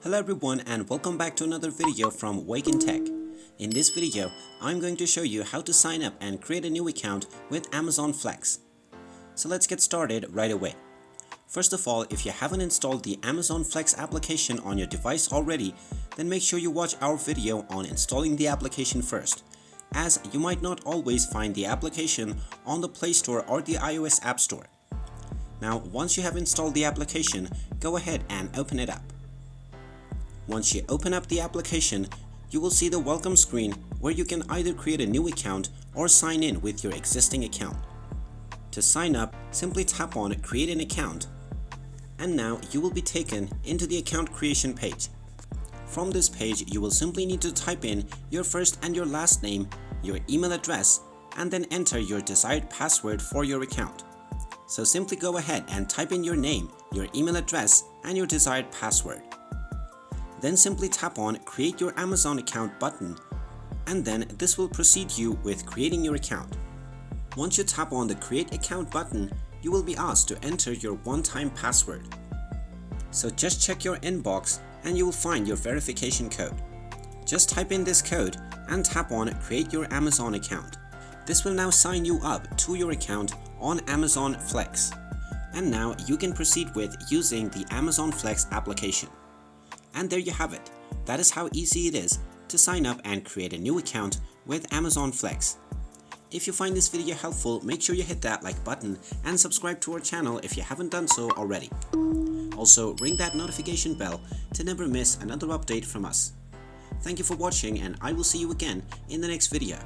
Hello everyone and welcome back to another video from Wake&Tech. In this video, I'm going to show you how to sign up and create a new account with Amazon Flex. So let's get started right away. First of all, if you haven't installed the Amazon Flex application on your device already, then make sure you watch our video on installing the application first, as you might not always find the application on the Play Store or the iOS App Store. Now, once you have installed the application, go ahead and open it up. Once you open up the application, you will see the welcome screen where you can either create a new account or sign in with your existing account. To sign up, simply tap on Create an Account, and now you will be taken into the account creation page. From this page, you will simply need to type in your first and your last name, your email address, and then enter your desired password for your account. So simply go ahead and type in your name, your email address, and your desired password. Then simply tap on Create Your Amazon Account button, and then this will proceed you with creating your account. Once you tap on the Create Account button, you will be asked to enter your one-time password. So just check your inbox and you will find your verification code. Just type in this code and tap on Create Your Amazon Account. This will now sign you up to your account on Amazon Flex. And now you can proceed with using the Amazon Flex application. And there you have it. That is how easy it is to sign up and create a new account with Amazon Flex. If you find this video helpful, make sure you hit that like button and subscribe to our channel if you haven't done so already. Also, ring that notification bell to never miss another update from us. Thank you for watching, and I will see you again in the next video.